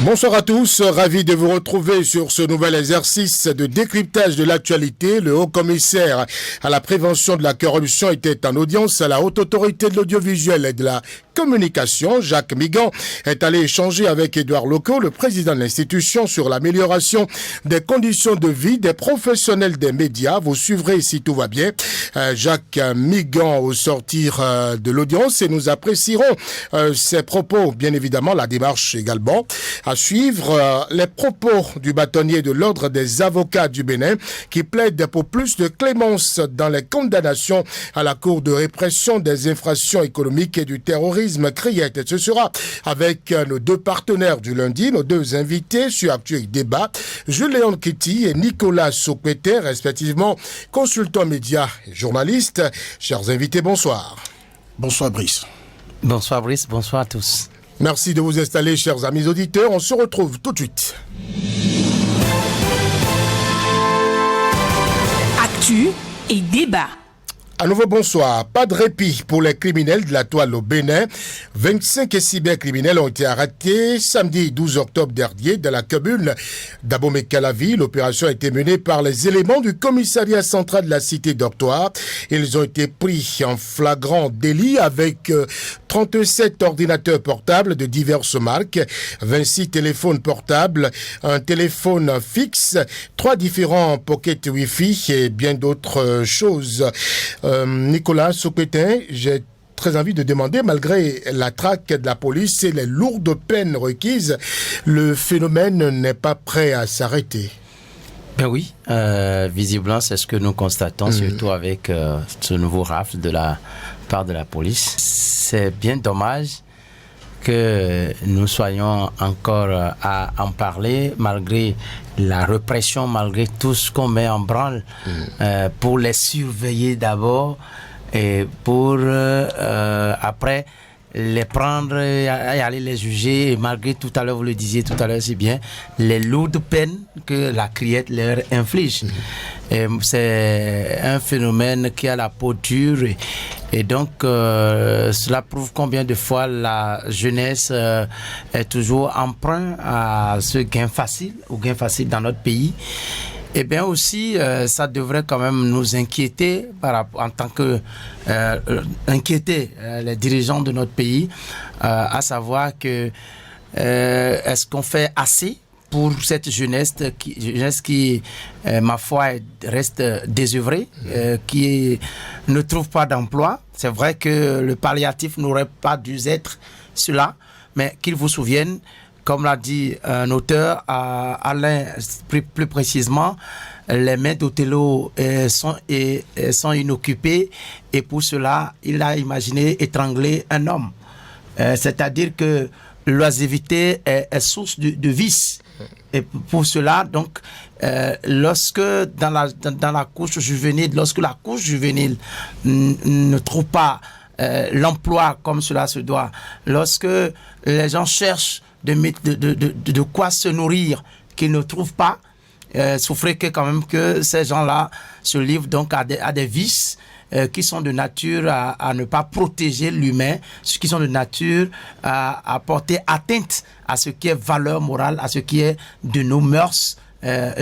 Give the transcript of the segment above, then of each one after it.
Bonsoir à tous, ravi de vous retrouver sur ce nouvel exercice de décryptage de l'actualité. Le haut-commissaire à la prévention de la corruption était en audience à la Haute Autorité de l'audiovisuel et de la communication. Jacques Migan est allé échanger avec Édouard Locaux, le président de l'institution, sur l'amélioration des conditions de vie des professionnels des médias. Vous suivrez si tout va bien Jacques Migan au sortir de l'audience et nous apprécierons ses propos, bien évidemment la démarche également. À suivre les propos du bâtonnier de l'Ordre des avocats du Bénin qui plaide pour plus de clémence dans les condamnations à la Cour de répression des infractions économiques et du terrorisme CRIET. Et ce sera avec nos deux partenaires du lundi, nos deux invités sur Actuel Débat, Jules-Léon Kitty et Nicolas Sokweté, respectivement consultants médias et journalistes. Chers invités, bonsoir. Bonsoir Brice. Bonsoir Brice, bonsoir à tous. Merci de vous installer, chers amis auditeurs. On se retrouve tout de suite. Actu et débat. À nouveau, bonsoir. Pas de répit pour les criminels de la toile au Bénin. 25 cybercriminels ont été arrêtés samedi 12 octobre dernier dans la commune d'Abomey-Calavi. L'opération a été menée par les éléments du commissariat central de la cité d'Octoire. Ils ont été pris en flagrant délit avec 37 ordinateurs portables de diverses marques, 26 téléphones portables, un téléphone fixe, 3 différents pocket Wi-Fi et bien d'autres choses. Nicolas Sokweté, j'ai très envie de demander, malgré la traque de la police et les lourdes peines requises, le phénomène n'est pas prêt à s'arrêter. Ben oui, visiblement c'est ce que nous constatons, surtout avec ce nouveau rafle de la part de la police. C'est bien dommage que nous soyons encore à en parler, malgré la répression, malgré tout ce qu'on met en branle, pour les surveiller d'abord et pour après les prendre et aller les juger. Et malgré, tout à l'heure, vous le disiez tout à l'heure, c'est bien, les lourdes peines que la CRIET leur inflige. Et c'est un phénomène qui a la peau dure et donc cela prouve combien de fois la jeunesse est toujours emprunt à ce gain facile dans notre pays. Et bien aussi, ça devrait quand même nous inquiéter en tant que inquiéter les dirigeants de notre pays, à savoir que est-ce qu'on fait assez pour cette jeunesse qui ma foi, reste désœuvrée, qui ne trouve pas d'emploi. C'est vrai que le palliatif n'aurait pas dû être cela, mais qu'ils vous souviennent, comme l'a dit un auteur, Alain, plus précisément, les mains d'Othello sont inoccupées et pour cela, il a imaginé étrangler un homme. C'est-à-dire que l'oisiveté est source de vice. Et pour cela, donc, lorsque dans la couche juvénile, lorsque la couche juvénile ne trouve pas l'emploi comme cela se doit, lorsque les gens cherchent de quoi se nourrir qu'ils ne trouvent pas, souffrez que quand même que ces gens-là se livrent donc à des vices qui sont de nature à ne pas protéger l'humain, qui sont de nature à porter atteinte à ce qui est valeur morale, à ce qui est de nos mœurs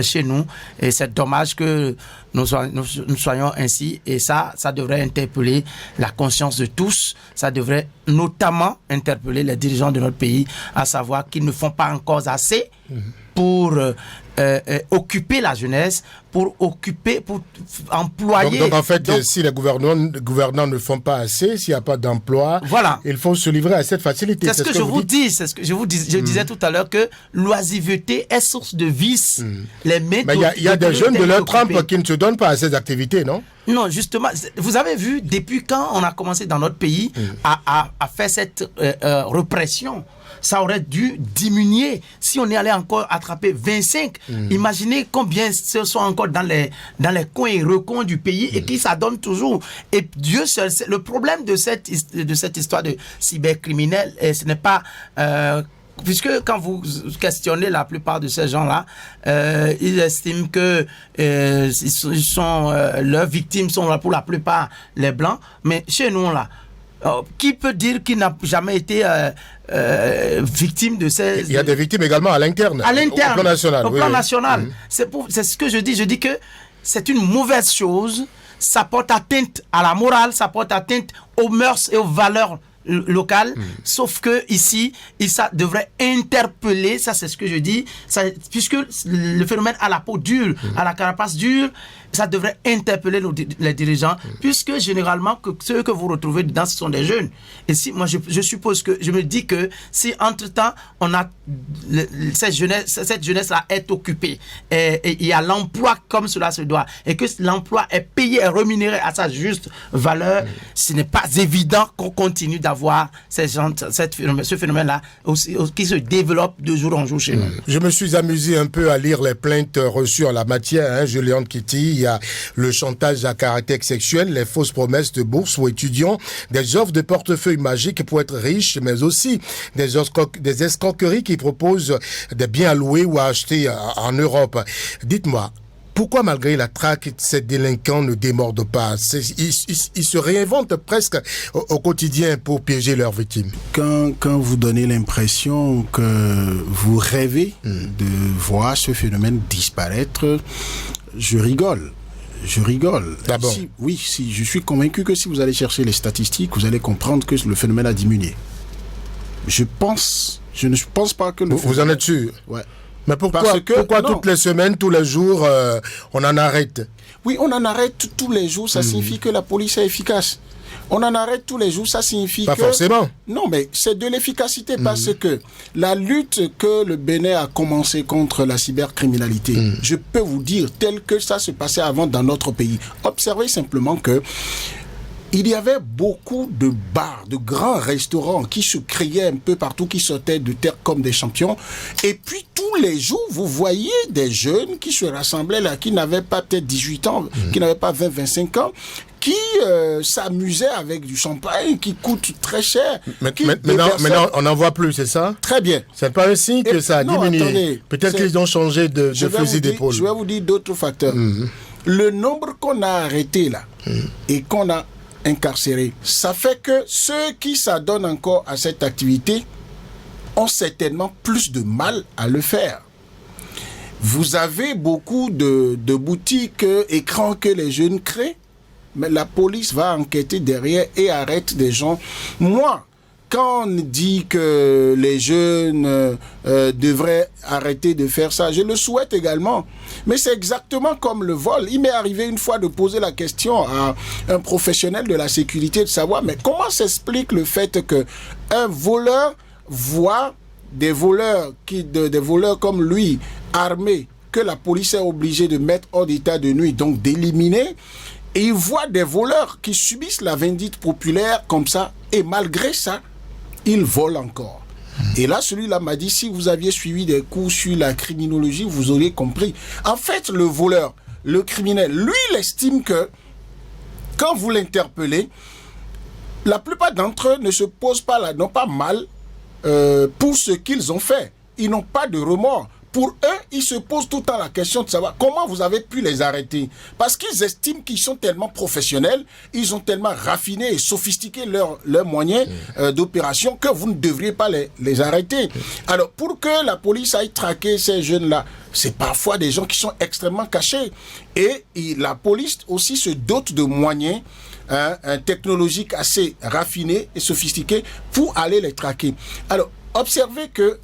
chez nous. Et c'est dommage que nous soyons ainsi. Et ça devrait interpeller la conscience de tous. Ça devrait notamment interpeller les dirigeants de notre pays, à savoir qu'ils ne font pas encore assez pour occuper la jeunesse, pour employer. Donc en fait, si les gouvernants ne font pas assez, s'il n'y a pas d'emploi, voilà, il faut se livrer à cette facilité. C'est ce que je vous dis. C'est ce que je vous dis. Je disais tout à l'heure que l'oisiveté est source de vice. Mais il y a des jeunes de leur trempe qui ne se donnent pas à ces activités, non? Non, justement, vous avez vu, depuis quand on a commencé dans notre pays à faire cette répression, ça aurait dû diminuer. Si on est allé encore attraper 25, imaginez combien ce sont encore dans les coins et recoins du pays et qui s'adonnent toujours. Et Dieu seul, le problème de cette histoire de cybercriminels, ce n'est pas... puisque quand vous questionnez la plupart de ces gens-là, ils estiment que leurs victimes sont pour la plupart les Blancs. Mais chez nous, là, Qui peut dire qu'il n'a jamais été victime de ces... Il y a des victimes également à l'interne. À l'interne. Au plan national. Au plan national. C'est ce que je dis. Je dis que c'est une mauvaise chose. Ça porte atteinte à la morale, ça porte atteinte aux mœurs et aux valeurs locales. Sauf que ici, ça devrait interpeller, ça c'est ce que je dis, puisque le phénomène à la peau dure, à la carapace dure, ça devrait interpeller les dirigeants, puisque généralement ceux que vous retrouvez dedans, ce sont des jeunes. Et si moi je suppose que je me dis que si entre-temps on a cette jeunesse-là est occupée et il y a l'emploi comme cela se doit et que l'emploi est payé et rémunéré à sa juste valeur, ce n'est pas évident qu'on continue d'avoir ce phénomène-là qui se développe de jour en jour chez nous. Je me suis amusé un peu à lire les plaintes reçues en la matière, Julian Kitty. Il y a le chantage à caractère sexuel, les fausses promesses de bourse aux étudiants, des offres de portefeuille magique pour être riche, mais aussi des escroqueries qui proposent des biens à louer ou à acheter en Europe. Dites-moi, pourquoi malgré la traque, ces délinquants ne démordent pas? Ils se réinventent presque au quotidien pour piéger leurs victimes. Quand vous donnez l'impression que vous rêvez de voir ce phénomène disparaître, je rigole. D'abord. Si, je suis convaincu que si vous allez chercher les statistiques, vous allez comprendre que le phénomène a diminué. Je ne pense pas que Vous en êtes sûr? Ouais. Mais pourquoi toutes les semaines, tous les jours, on en arrête? Oui, on en arrête tous les jours, ça signifie que la police est efficace. On en arrête tous les jours, ça signifie Pas forcément. Non, mais c'est de l'efficacité parce que la lutte que le Bénin a commencé contre la cybercriminalité, je peux vous dire, tel que ça se passait avant dans notre pays. Observez simplement que il y avait beaucoup de bars, de grands restaurants qui se créaient un peu partout, qui sortaient de terre comme des champions. Et puis, tous les jours, vous voyez des jeunes qui se rassemblaient là, qui n'avaient pas peut-être 18 ans, qui n'avaient pas 20, 25 ans, qui s'amusaient avec du champagne qui coûte très cher. Maintenant, on n'en voit plus, c'est ça? Très bien. C'est pas un signe que ça a diminué. Attendez, peut-être qu'ils ont changé de fusil d'épaule. Je vais vous dire d'autres facteurs. Le nombre qu'on a arrêté là et qu'on a incarcérés, ça fait que ceux qui s'adonnent encore à cette activité ont certainement plus de mal à le faire. Vous avez beaucoup de boutiques, écrans que les jeunes créent, mais la police va enquêter derrière et arrête des gens. Moi, quand on dit que les jeunes devraient arrêter de faire ça, je le souhaite également. Mais c'est exactement comme le vol. Il m'est arrivé une fois de poser la question à un professionnel de la sécurité de savoir, mais comment s'explique le fait qu'un voleur voit des voleurs comme lui, armés, que la police est obligée de mettre hors d'état de nuit, donc d'éliminer, et il voit des voleurs qui subissent la vindicte populaire comme ça, et malgré ça, il vole encore. Et là, celui-là m'a dit, si vous aviez suivi des cours sur la criminologie, vous auriez compris. En fait, le voleur, le criminel, lui, il estime que quand vous l'interpellez, la plupart d'entre eux ne se posent pas là, n'ont pas mal pour ce qu'ils ont fait. Ils n'ont pas de remords. Pour eux, ils se posent tout le temps la question de savoir comment vous avez pu les arrêter. Parce qu'ils estiment qu'ils sont tellement professionnels, ils ont tellement raffiné et sophistiqué leurs moyens d'opération que vous ne devriez pas les arrêter. Alors, pour que la police aille traquer ces jeunes-là, c'est parfois des gens qui sont extrêmement cachés. Et la police aussi se dote de moyens technologiques assez raffinés et sophistiqués pour aller les traquer. Alors, observez que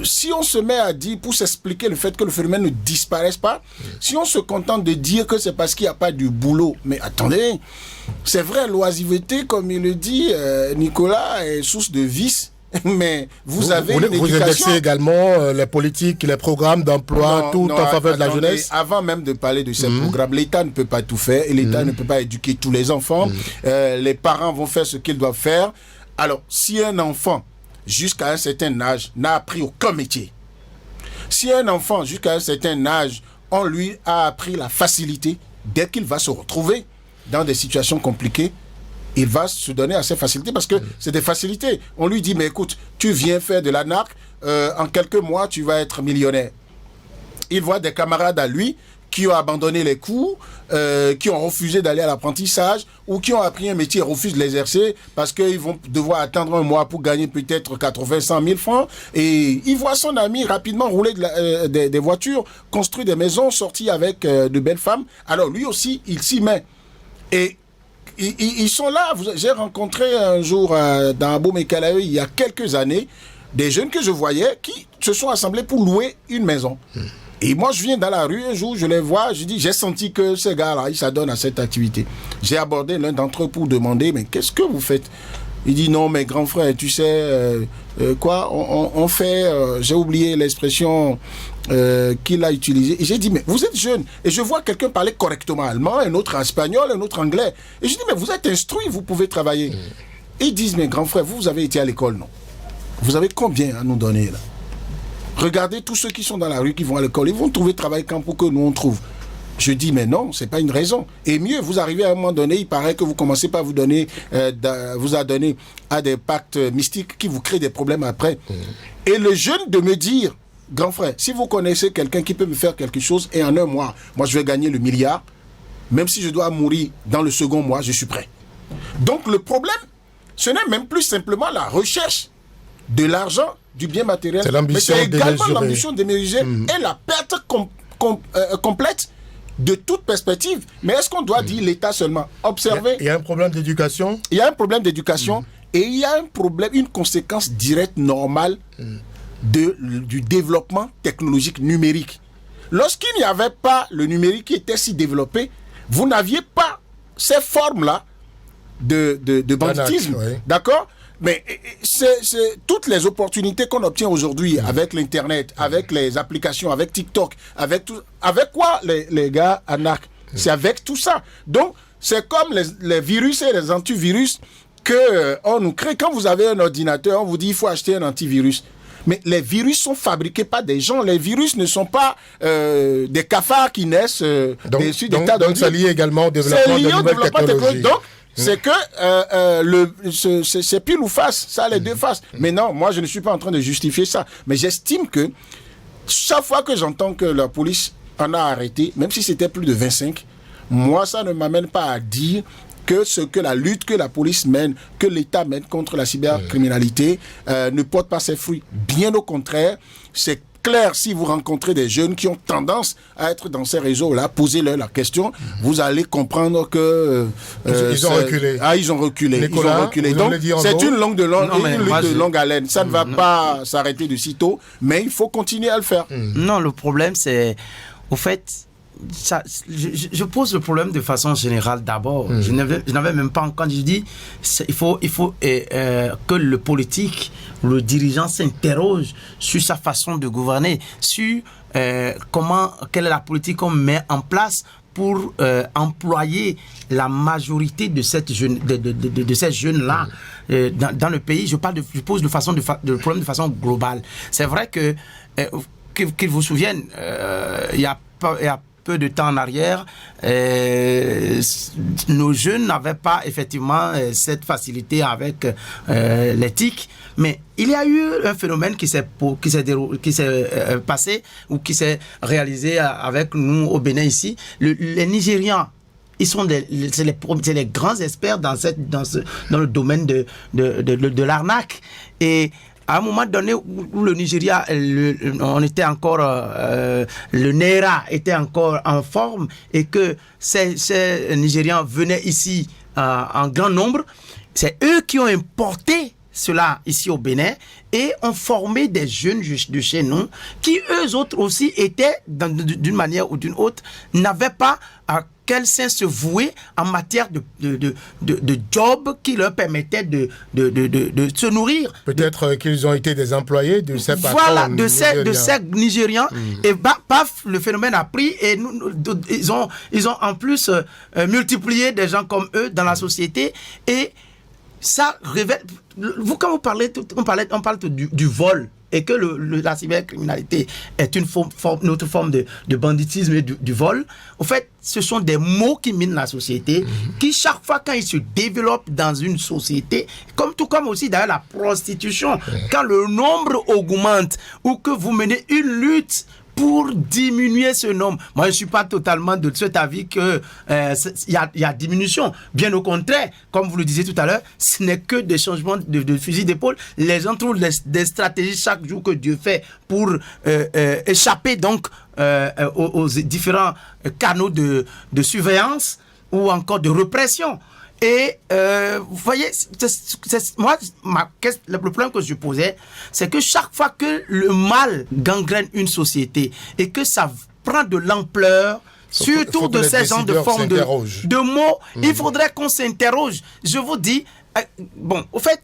si on se met à dire, pour s'expliquer le fait que le phénomène ne disparaisse pas, si on se contente de dire que c'est parce qu'il n'y a pas du boulot, mais attendez, c'est vrai, l'oisiveté, comme il le dit Nicolas, est source de vice, mais vous avez une éducation... Vous indexez également les politiques, les programmes d'emploi, tout en faveur de la jeunesse. Avant même de parler de ces programmes, l'État ne peut pas tout faire, et l'État ne peut pas éduquer tous les enfants. Les parents vont faire ce qu'ils doivent faire. Alors, si un enfant jusqu'à un certain âge, n'a appris aucun métier. Si un enfant, jusqu'à un certain âge, on lui a appris la facilité, dès qu'il va se retrouver dans des situations compliquées, il va se donner à ces facilités parce que c'est des facilités. On lui dit, mais écoute, tu viens faire de la narc, en quelques mois, tu vas être millionnaire. Il voit des camarades à lui qui ont abandonné les cours, qui ont refusé d'aller à l'apprentissage ou qui ont appris un métier et refusent de l'exercer parce qu'ils vont devoir attendre un mois pour gagner peut-être 80, 100 000 francs. Et il voit son ami rapidement rouler des voitures, construire des maisons, sortir avec de belles femmes. Alors lui aussi, il s'y met. Et ils sont là. J'ai rencontré un jour dans Abomey-Calae, il y a quelques années, des jeunes que je voyais qui se sont assemblés pour louer une maison. Et moi, je viens dans la rue un jour, je les vois, je dis, j'ai senti que ces gars-là, ils s'adonnent à cette activité. J'ai abordé l'un d'entre eux pour demander, mais qu'est-ce que vous faites? Il dit, non, mais grand frère, tu sais, quoi, on fait, j'ai oublié l'expression qu'il a utilisée. Et j'ai dit, mais vous êtes jeune. Et je vois quelqu'un parler correctement allemand, un autre espagnol, un autre anglais. Et je dis, mais vous êtes instruit, vous pouvez travailler. Et ils disent, mais grand frère, vous avez été à l'école, non? Vous avez combien à nous donner, là? Regardez tous ceux qui sont dans la rue, qui vont à l'école. Ils vont trouver travail quand pour que nous on trouve. Je dis, mais non, c'est pas une raison. Et mieux, vous arrivez à un moment donné, il paraît que vous commencez pas à vous donner, vous a donné à des pactes mystiques qui vous créent des problèmes après. Et le jeune de me dire, grand frère, si vous connaissez quelqu'un qui peut me faire quelque chose et en un mois, moi je vais gagner le milliard, même si je dois mourir dans le second mois, je suis prêt. Donc le problème, ce n'est même plus simplement la recherche de l'argent, du bien matériel, mais c'est également l'ambition démesurée et la perte complète de toute perspective. Mais est-ce qu'on doit dire l'État seulement? Observez. Il y a un problème d'éducation. Il y a un problème d'éducation et il y a un problème, une conséquence directe normale du développement technologique numérique. Lorsqu'il n'y avait pas le numérique qui était si développé, vous n'aviez pas ces formes-là de banditisme. Oui. D'accord? Mais c'est toutes les opportunités qu'on obtient aujourd'hui avec l'Internet, avec les applications, avec TikTok, avec tout, avec quoi les gars anarchent? C'est avec tout ça. Donc, c'est comme les virus et les antivirus qu'on nous crée. Quand vous avez un ordinateur, on vous dit il faut acheter un antivirus. Mais les virus sont fabriqués par des gens. Les virus ne sont pas des cafards qui naissent dessus des tas de... Donc, ça lié également au développement de nouvelles technologies. Donc, c'est que c'est pile ou face, ça a les deux faces. Mais non, moi je ne suis pas en train de justifier ça. Mais j'estime que chaque fois que j'entends que la police en a arrêté, même si c'était plus de 25, moi ça ne m'amène pas à dire que la lutte que la police mène, que l'État mène contre la cybercriminalité ne porte pas ses fruits. Bien au contraire, c'est clair, si vous rencontrez des jeunes qui ont tendance à être dans ces réseaux-là, posez-leur la question, vous allez comprendre que... ils ont reculé. Ah, ils ont reculé. Nicolas, ils ont reculé. Donc, c'est une lutte de longue haleine. Ça ne va pas s'arrêter de sitôt, mais il faut continuer à le faire. Non, le problème, c'est... Au fait... Ça, je pose le problème de façon générale d'abord. Je n'avais même pas encore dit il faut que le politique, le dirigeant s'interroge sur sa façon de gouverner, sur quelle est la politique qu'on met en place pour employer la majorité de ces jeunes-là dans le pays. Je pose le problème de façon globale. C'est vrai que qu'ils vous souviennent, il y a peu de temps en arrière, nos jeunes n'avaient pas effectivement cette facilité avec l'éthique, mais il y a eu un phénomène qui s'est passé ou qui s'est réalisé avec nous au Bénin ici. Les Nigérians, ils sont c'est les grands experts dans le domaine de l'arnaque. Et à un moment donné où le Nigeria, on était encore, le Naira était encore en forme et que ces Nigérians venaient ici en grand nombre, c'est eux qui ont importé cela ici au Bénin et ont formé des jeunes de chez nous qui eux autres aussi étaient, d'une manière ou d'une autre, n'avaient pas à quel sens se vouer en matière de job qui leur permettait de se nourrir. Peut-être qu'ils ont été des employés de ces patrons. Voilà, de ces Nigérians. Et paf, le phénomène a pris et ils ont en plus multiplié des gens comme eux dans la société et ça révèle... Quand on parle du vol et que la cybercriminalité est une autre forme de banditisme et du vol, au fait, ce sont des mots qui minent la société, qui chaque fois quand ils se développent dans une société, tout comme aussi d'ailleurs la prostitution, quand le nombre augmente ou que vous menez une lutte pour diminuer ce nombre. Moi, je ne suis pas totalement de cet avis qu'il y a diminution. Bien au contraire, comme vous le disiez tout à l'heure, ce n'est que des changements de fusil d'épaule. Les gens trouvent des stratégies chaque jour que Dieu fait pour échapper donc aux différents canaux de surveillance ou encore de répression. Et vous voyez, moi, le problème que je posais, c'est que chaque fois que le mal gangrène une société et que ça prend de l'ampleur, surtout de ces genres de formes de mots, il faudrait qu'on s'interroge. Je vous dis, au fait,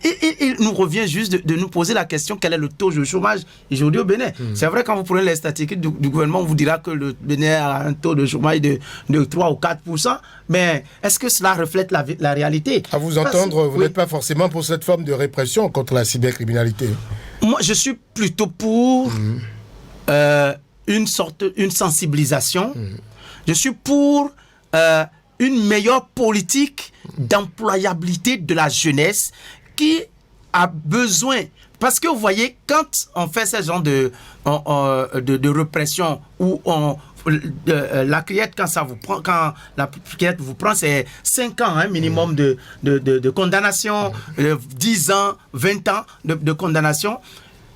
il nous revient juste de nous poser la question, quel est le taux de chômage aujourd'hui au Bénin. C'est vrai, quand vous prenez les statistiques du gouvernement, on vous dira que le Bénin a un taux de chômage de 3 ou 4%, mais est-ce que cela reflète la réalité? À vous entendre, vous n'êtes pas forcément pour cette forme de répression contre la cybercriminalité. Moi, je suis plutôt pour une sensibilisation. Je suis pour une meilleure politique d'employabilité de la jeunesse qui a besoin, parce que vous voyez, quand on fait ce genre de répression où la criette, quand la criette vous prend, c'est 5 ans minimum de condamnation, 10 ans, 20 ans de condamnation.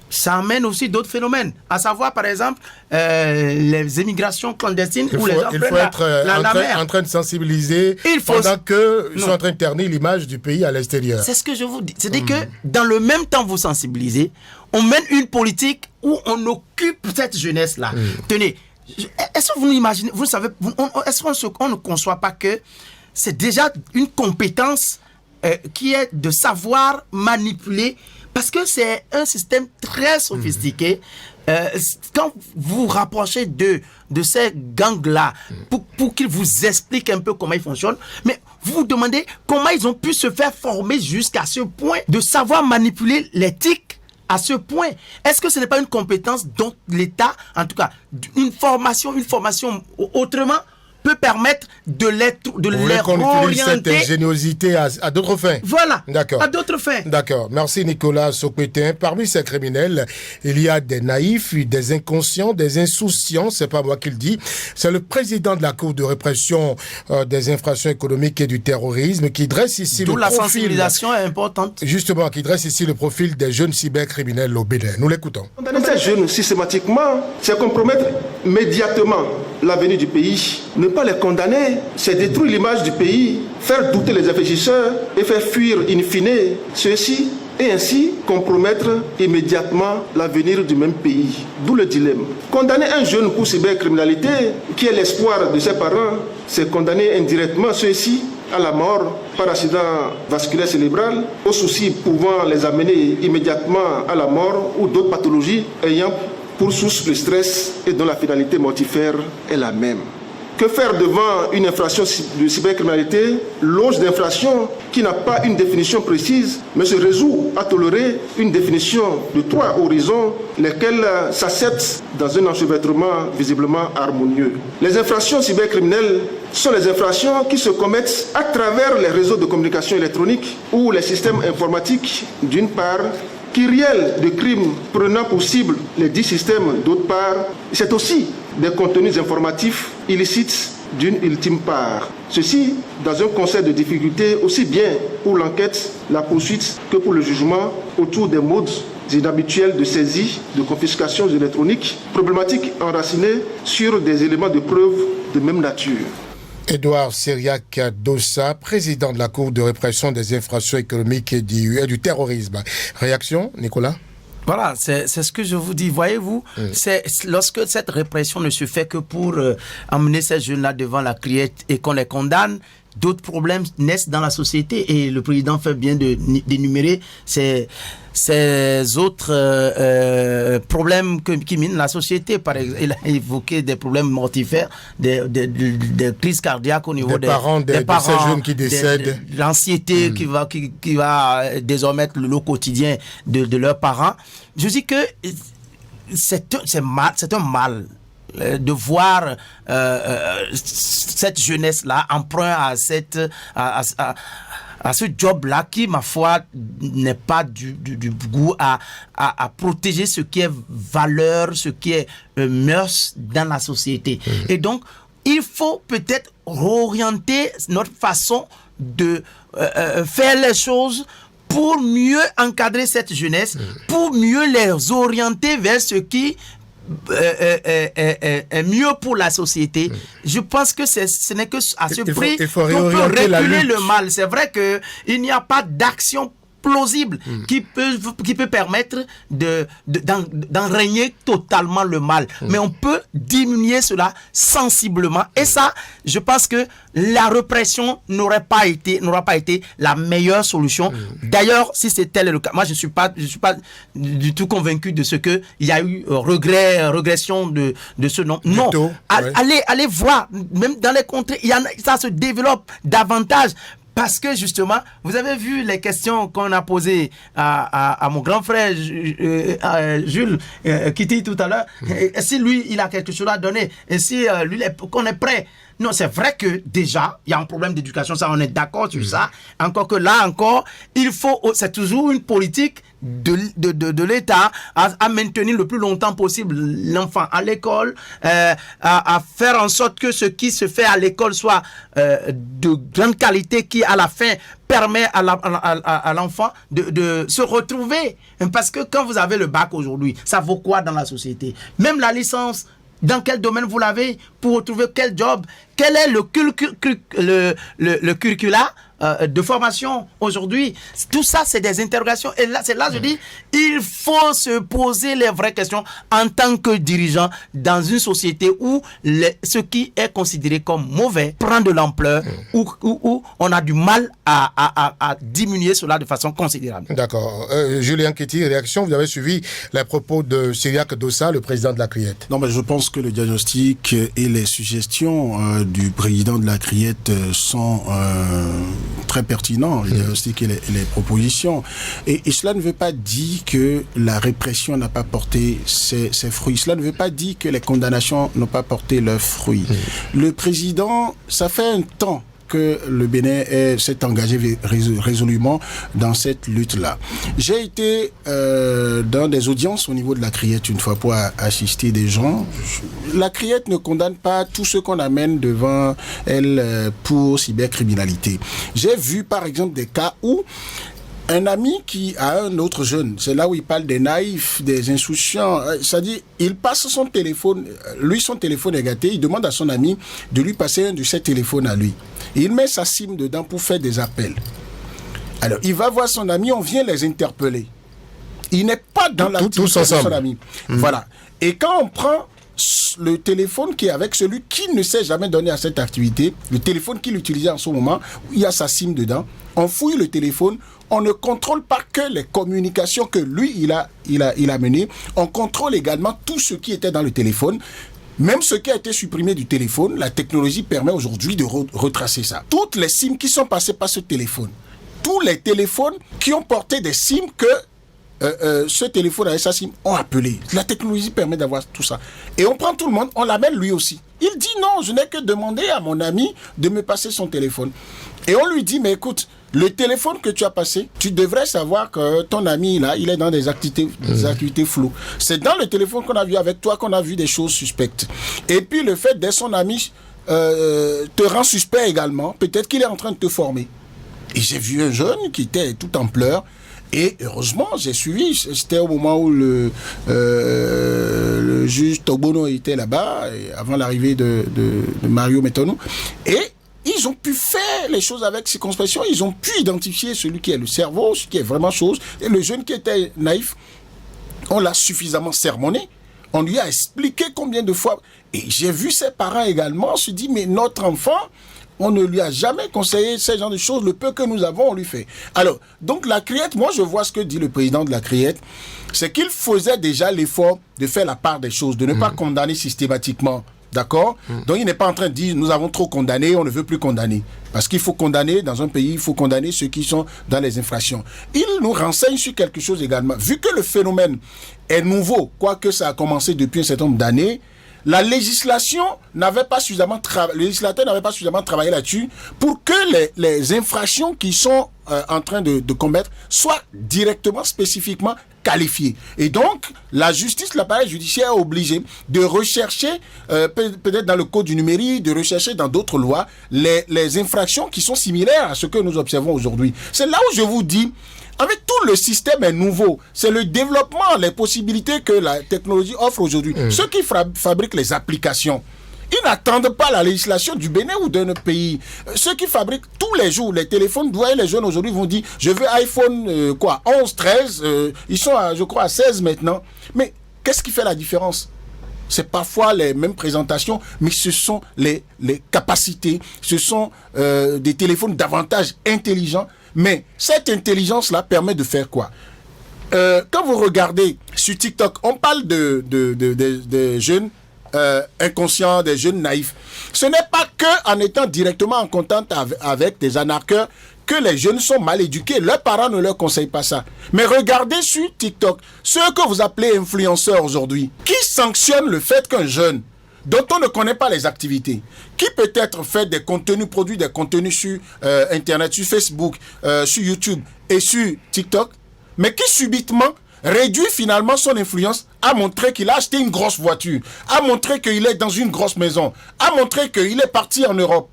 Ça amène aussi d'autres phénomènes, à savoir par exemple les émigrations clandestines où les gens prennent la mer. En train de sensibiliser pendant qu'ils sont en train de ternir l'image du pays à l'extérieur. C'est ce que je vous dis. C'est-à-dire que dans le même temps vous sensibilisez, on mène une politique où on occupe cette jeunesse-là. Tenez, est-ce que vous imaginez, vous savez, est-ce qu'on ne conçoit pas que c'est déjà une compétence qui est de savoir manipuler, parce que c'est un système très sophistiqué. Quand vous vous rapprochez de ces gangs-là, pour qu'ils vous expliquent un peu comment ils fonctionnent, mais vous vous demandez comment ils ont pu se faire former jusqu'à ce point de savoir manipuler l'éthique à ce point. Est-ce que ce n'est pas une compétence dont l'État, en tout cas, une formation autrement, peut permettre de les orienter cette ingéniosité à d'autres fins. Voilà, d'accord. À d'autres fins. D'accord. Merci Nicolas Sokwetin. Parmi ces criminels, il y a des naïfs, des inconscients, des insouciants, c'est pas moi qui le dis. C'est le président de la Cour de répression des infractions économiques et du terrorisme qui dresse ici le profil... D'où la sensibilisation est importante. Justement, qui dresse ici le profil des jeunes cybercriminels au Bénin. Nous l'écoutons. Condamner ces jeunes systématiquement, c'est compromettre médiatement l'avenir du pays. Ne pas les condamner, c'est détruire l'image du pays, faire douter les investisseurs et faire fuir in fine ceux-ci et ainsi compromettre immédiatement l'avenir du même pays. D'où le dilemme. Condamner un jeune pour cybercriminalité, qui est l'espoir de ses parents, c'est condamner indirectement ceux-ci à la mort par accident vasculaire cérébral, aux soucis pouvant les amener immédiatement à la mort ou d'autres pathologies ayant pour source le stress et dont la finalité mortifère est la même. Que faire devant une infraction de cybercriminalité, l'auge d'infraction qui n'a pas une définition précise, mais se résout à tolérer une définition de 3 horizons, lesquels s'acceptent dans un enchevêtrement visiblement harmonieux. Les infractions cybercriminelles sont les infractions qui se commettent à travers les réseaux de communication électronique ou les systèmes informatiques, d'une part, qui réel de crimes prenant pour cible les 10 systèmes d'autre part. C'est aussi des contenus informatifs illicites d'une ultime part. Ceci dans un concert de difficultés aussi bien pour l'enquête, la poursuite que pour le jugement autour des modes inhabituels de saisie, de confiscation électronique, problématiques enracinées sur des éléments de preuve de même nature. Édouard Sériac Dossa, président de la Cour de répression des infractions économiques et du terrorisme. Réaction, Nicolas? Voilà, c'est ce que je vous dis. Voyez-vous, c'est lorsque cette répression ne se fait que pour emmener ces jeunes-là devant la criette et qu'on les condamne, d'autres problèmes naissent dans la société, et le président fait bien d'énumérer ces autres problèmes qui minent la société. Par exemple, il a évoqué des problèmes mortifères, des crises cardiaques au niveau des parents de ces jeunes qui décèdent, l'anxiété qui va désormais être le lot quotidien de leurs parents. Je dis que c'est un mal de voir cette jeunesse-là emprunt ce job-là qui, ma foi, n'est pas du goût à protéger ce qui est valeur, ce qui est mœurs dans la société. Et donc, il faut peut-être réorienter notre façon de faire les choses pour mieux encadrer cette jeunesse, pour mieux les orienter vers ce qui est mieux pour la société. Je pense que ce n'est que à ce prix qu'on peut reculer le mal. C'est vrai qu'il n'y a pas d'action plausible qui peut permettre d'enrayer totalement le mal. Mais on peut diminuer cela sensiblement. Et ça, je pense que la répression n'aura pas été la meilleure solution. D'ailleurs, si c'était le cas, moi je suis pas du tout convaincu de ce que il y a eu régression de ce nom. Non, allez voir, même dans les contrées, ça se développe davantage. Parce que justement, vous avez vu les questions qu'on a posées à mon grand frère Jules Kitty tout à l'heure. Et si lui, il a quelque chose à donner, et si lui, qu'on est prêt. Non, c'est vrai que déjà, il y a un problème d'éducation, ça, on est d'accord sur ça. Encore que là, c'est toujours une politique de l'État à maintenir le plus longtemps possible l'enfant à l'école, à faire en sorte que ce qui se fait à l'école soit de grande qualité, qui à la fin permet à l'enfant de se retrouver. Parce que quand vous avez le bac aujourd'hui, ça vaut quoi dans la société? Même la licence, dans quel domaine vous l'avez, pour retrouver quel job? Quel est le curricula de formation aujourd'hui? Tout ça, c'est des interrogations. Et là, je dis, il faut se poser les vraies questions en tant que dirigeant dans une société où ce qui est considéré comme mauvais prend de l'ampleur, où on a du mal à diminuer cela de façon considérable. D'accord. Julien Kitty, réaction, vous avez suivi les propos de Cyriaque Dossa, le président de la CRIET. Non, mais je pense que le diagnostic et les suggestions du président de la CRIET sont très pertinents, le diagnostic et les propositions. Et cela ne veut pas dire que la répression n'a pas porté ses fruits. Cela ne veut pas dire que les condamnations n'ont pas porté leurs fruits. Le président, ça fait un temps que le Bénin s'est engagé résolument dans cette lutte-là. J'ai été dans des audiences au niveau de la CRIET une fois pour assister des gens. La CRIET ne condamne pas tout ce qu'on amène devant elle pour cybercriminalité. J'ai vu par exemple des cas où un ami qui a un autre jeune, c'est là où il parle des naïfs, des insouciants, c'est-à-dire il passe son téléphone, lui son téléphone est gâté, il demande à son ami de lui passer un de ses téléphones à lui. Et il met sa SIM dedans pour faire des appels. Alors il va voir son ami, on vient les interpeller. Il n'est pas dans l'activité de son ami. Voilà. Et quand on prend le téléphone qui est avec celui qui ne s'est jamais donné à cette activité, le téléphone qu'il utilisait en ce moment, où il y a sa SIM dedans, on fouille le téléphone, on ne contrôle pas que les communications que lui, il a menées, on contrôle également tout ce qui était dans le téléphone. Même ce qui a été supprimé du téléphone, la technologie permet aujourd'hui de retracer ça. Toutes les SIM qui sont passées par ce téléphone, tous les téléphones qui ont porté des SIM que ce téléphone avec sa SIM ont appelé. La technologie permet d'avoir tout ça. Et on prend tout le monde, on l'amène lui aussi. Il dit non, je n'ai que demandé à mon ami de me passer son téléphone. Et on lui dit, mais écoute, le téléphone que tu as passé, tu devrais savoir que ton ami là, il est dans des activités floues. C'est dans le téléphone qu'on a vu avec toi qu'on a vu des choses suspectes. Et puis le fait d'être son ami te rend suspect également. Peut-être qu'il est en train de te former. Et j'ai vu un jeune qui était tout en pleurs. Et heureusement, j'ai suivi. C'était au moment où le juge Tobono était là-bas, avant l'arrivée de Mario Metonou. Et ils ont pu faire les choses avec circonspection. Ils ont pu identifier celui qui est le cerveau, ce qui est vraiment chose. Et le jeune qui était naïf, on l'a suffisamment sermonné. On lui a expliqué combien de fois. Et j'ai vu ses parents également se dire, mais notre enfant, on ne lui a jamais conseillé ce genre de choses. Le peu que nous avons, on lui fait. Alors, donc la CRIET, moi je vois ce que dit le président de la CRIET, c'est qu'il faisait déjà l'effort de faire la part des choses, de ne pas condamner systématiquement. D'accord ? Donc il n'est pas en train de dire, nous avons trop condamné, on ne veut plus condamner. Parce qu'il faut condamner, dans un pays, il faut condamner ceux qui sont dans les infractions. Il nous renseigne sur quelque chose également. Vu que le phénomène est nouveau, quoique ça a commencé depuis un certain nombre d'années, la législation n'avait pas suffisamment le législateur n'avait pas suffisamment travaillé là-dessus pour que les infractions qui sont en train de commettre soit directement, spécifiquement qualifié. Et donc, la justice, l'appareil judiciaire est obligé de rechercher, peut-être dans le code du numérique, de rechercher dans d'autres lois, les infractions qui sont similaires à ce que nous observons aujourd'hui. C'est là où je vous dis, en fait, tout le système est nouveau. C'est le développement, les possibilités que la technologie offre aujourd'hui. Ceux qui fabriquent les applications, ils n'attendent pas la législation du Bénin ou d'un autre pays. Ceux qui fabriquent tous les jours les téléphones, vous voyez, les jeunes aujourd'hui vont dire, je veux iPhone 11, 13, ils sont je crois à 16 maintenant. Mais qu'est-ce qui fait la différence? C'est parfois les mêmes présentations, mais ce sont les capacités, ce sont des téléphones davantage intelligents. Mais cette intelligence-là permet de faire quoi? Quand vous regardez sur TikTok, on parle de jeunes inconscients, des jeunes naïfs. Ce n'est pas que en étant directement en contact avec des anarcheurs que les jeunes sont mal éduqués. Leurs parents ne leur conseillent pas ça. Mais regardez sur TikTok, ceux que vous appelez influenceurs aujourd'hui, qui sanctionnent le fait qu'un jeune dont on ne connaît pas les activités, qui peut-être fait des contenus, produit des contenus sur Internet, sur Facebook, sur YouTube et sur TikTok, mais qui subitement réduit finalement son influence, a montré qu'il a acheté une grosse voiture, a montré qu'il est dans une grosse maison, a montré qu'il est parti en Europe.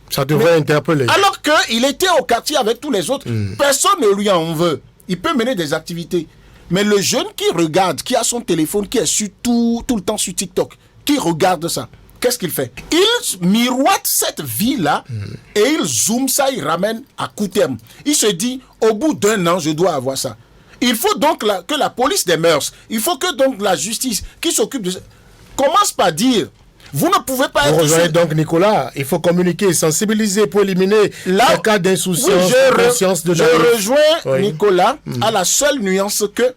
Ça devrait interpeller. Alors qu'il était au quartier avec tous les autres, personne ne lui en veut. Il peut mener des activités. Mais le jeune qui regarde, qui a son téléphone, qui est sur tout le temps sur TikTok, qui regarde ça, qu'est-ce qu'il fait? Il miroite cette vie-là et il zoome ça, il ramène à court terme. Il se dit, au bout d'un an, je dois avoir ça. Il faut donc que la police des mœurs, il faut que donc la justice qui s'occupe de ça, commence par dire, vous ne pouvez pas Vous rejoignez donc Nicolas, il faut communiquer, sensibiliser pour éliminer les cas d'insouciance, conscience de naïf. Je rejoins Nicolas à la seule nuance que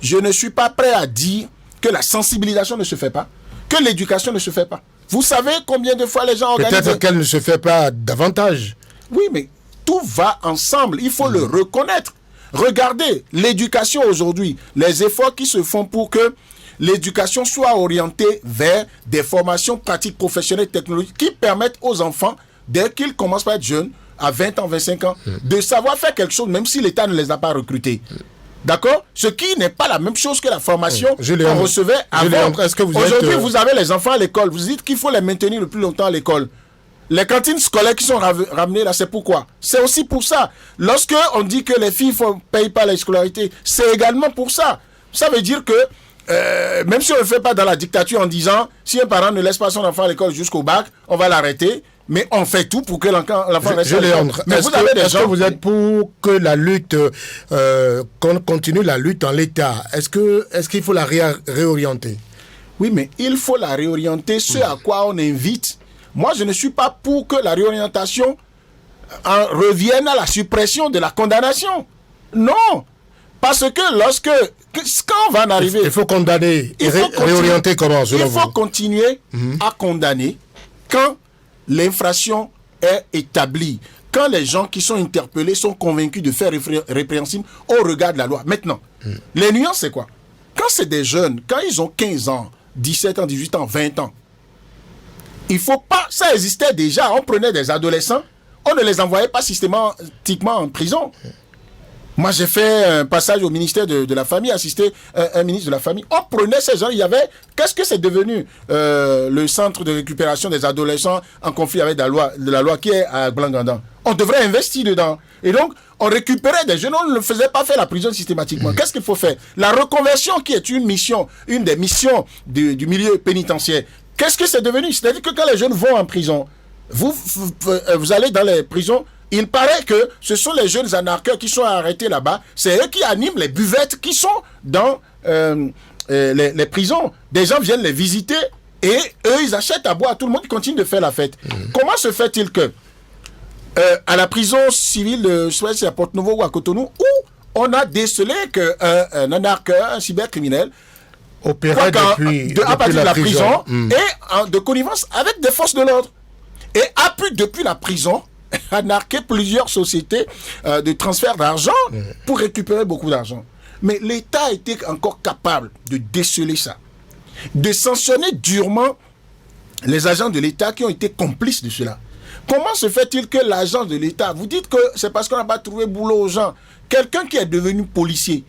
je ne suis pas prêt à dire que la sensibilisation ne se fait pas, que l'éducation ne se fait pas. Vous savez combien de fois les gens organisent... Peut-être qu'elle ne se fait pas davantage. Oui, mais tout va ensemble, il faut le reconnaître. Regardez l'éducation aujourd'hui, les efforts qui se font pour que l'éducation soit orientée vers des formations pratiques professionnelles technologiques qui permettent aux enfants, dès qu'ils commencent à être jeunes, à 20 ans, 25 ans, de savoir faire quelque chose, même si l'État ne les a pas recrutés. D'accord? Ce qui n'est pas la même chose que la formation qu'on recevait avant. Aujourd'hui, vous avez les enfants à l'école. Vous dites qu'il faut les maintenir le plus longtemps à l'école. Les cantines scolaires qui sont ramenées là, c'est pourquoi? C'est aussi pour ça. Lorsque on dit que les filles ne payent pas la scolarité, c'est également pour ça. Ça veut dire que même si on ne le fait pas dans la dictature en disant si un parent ne laisse pas son enfant à l'école jusqu'au bac, on va l'arrêter. Mais on fait tout pour que l'enfant reste à l'école. Mais est-ce que vous êtes pour que la lutte, qu'on continue la lutte en l'état? Est-ce qu'il faut la réorienter? Oui, mais il faut la réorienter, ce à quoi on invite. Moi, je ne suis pas pour que la réorientation revienne à la suppression de la condamnation. Non. Parce que quand on va en arriver... Il faut condamner et réorienter comment, selon vous? Il faut continuer à condamner quand l'infraction est établie, quand les gens qui sont interpellés sont convaincus de faire répréhensible au regard de la loi. Maintenant, les nuances, c'est quoi? Quand c'est des jeunes, quand ils ont 15 ans, 17 ans, 18 ans, 20 ans, il faut pas... Ça existait déjà. On prenait des adolescents, on ne les envoyait pas systématiquement en prison. Moi, j'ai fait un passage au ministère de la Famille, assisté un ministre de la Famille. On prenait ces gens, il y avait... Qu'est-ce que c'est devenu le centre de récupération des adolescents en conflit avec la loi qui est à Blanc-Gandan? On devrait investir dedans. Et donc, on récupérait des jeunes, on ne faisait pas faire la prison systématiquement. Qu'est-ce qu'il faut faire? La reconversion qui est une des missions du milieu pénitentiaire. Qu'est-ce que c'est devenu? C'est-à-dire que quand les jeunes vont en prison, vous allez dans les prisons, il paraît que ce sont les jeunes anarcheurs qui sont arrêtés là-bas. C'est eux qui animent les buvettes qui sont dans les prisons. Des gens viennent les visiter et eux, ils achètent à boire. Tout le monde continue de faire la fête. Comment se fait-il que à la prison civile de Suez, à Porte-Nouveau ou à Cotonou, où on a décelé qu'un anarcheur, un cybercriminel, opérait à partir de la prison et de connivence avec des forces de l'ordre. Et a pu, depuis la prison, anarquer plusieurs sociétés de transfert d'argent pour récupérer beaucoup d'argent. Mais l'État était encore capable de déceler ça, de sanctionner durement les agents de l'État qui ont été complices de cela. Comment se fait-il que l'agent de l'État, vous dites que c'est parce qu'on n'a pas trouvé boulot aux gens, quelqu'un qui est devenu policier,